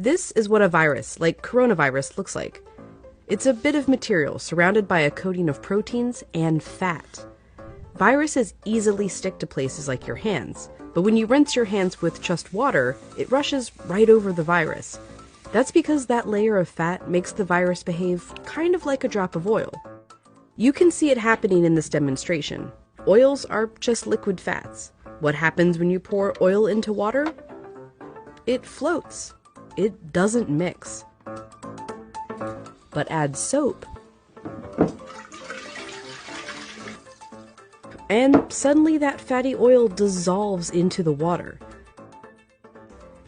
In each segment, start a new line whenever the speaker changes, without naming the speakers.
This is what a virus, like coronavirus, looks like. It's a bit of material surrounded by a coating of proteins and fat. Viruses easily stick to places like your hands, but when you rinse your hands with just water, it rushes right over the virus. That's because that layer of fat makes the virus behave kind of like a drop of oil. You can see it happening in this demonstration. Oils are just liquid fats. What happens when you pour oil into water? It floats. It doesn't mix. But add soap, and suddenly that fatty oil dissolves into the water.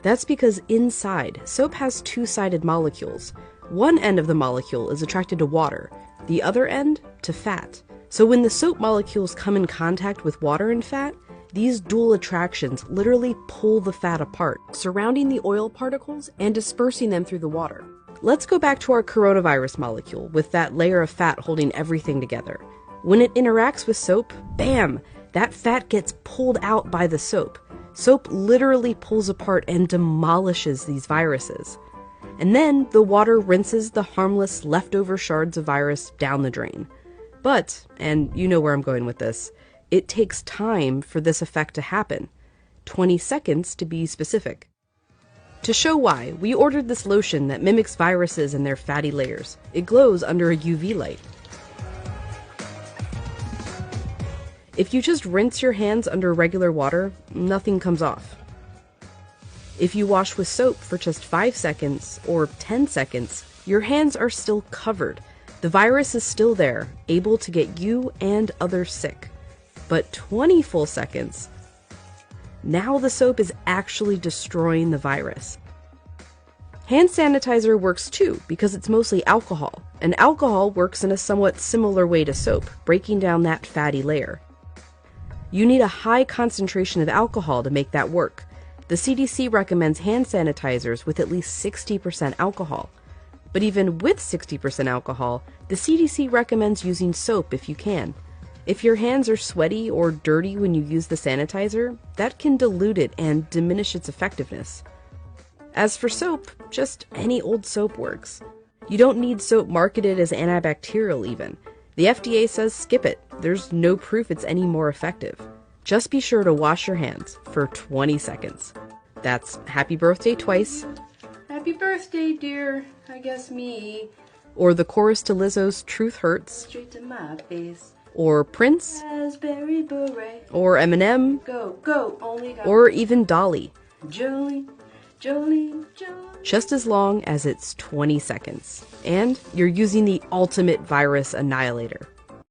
That's because inside, soap has two-sided molecules. One end of the molecule is attracted to water, the other end to fat. So when the soap molecules come in contact with water and fat, these dual attractions literally pull the fat apart, surrounding the oil particles and dispersing them through the water. Let's go back to our coronavirus molecule with that layer of fat holding everything together. When it interacts with soap, bam, that fat gets pulled out by the soap. Soap literally pulls apart and demolishes these viruses. And then the water rinses the harmless leftover shards of virus down the drain. But, and you know where I'm going with this, it takes time for this effect to happen. 20 seconds to be specific. To show why, we ordered this lotion that mimics viruses and their fatty layers. It glows under a UV light. If you just rinse your hands under regular water, nothing comes off. If you wash with soap for just 5 seconds or 10 seconds, your hands are still covered. The virus is still there, able to get you and others sick. But 20 full seconds, now the soap is actually destroying the virus. Hand sanitizer works too because it's mostly alcohol, and alcohol works in a somewhat similar way to soap, breaking down that fatty layer. You need a high concentration of alcohol to make that work. The CDC recommends hand sanitizers with at least 60% alcohol. But even with 60% alcohol, the CDC recommends using soap if you can. If your hands are sweaty or dirty when you use the sanitizer, that can dilute it and diminish its effectiveness. As for soap, just any old soap works. You don't need soap marketed as antibacterial even. The FDA says skip it. There's no proof it's any more effective. Just be sure to wash your hands for 20 seconds. That's happy birthday twice.
Happy birthday, dear. I guess me.
Or the chorus to Lizzo's Truth Hurts.
Straight to my face.
Or Prince.
Raspberry beret.
Or Eminem.
Go, go, only go.
Or even Dolly.
Jolene, Jolene, Jolene.
Just as long as it's 20 seconds. And you're using the ultimate virus annihilator.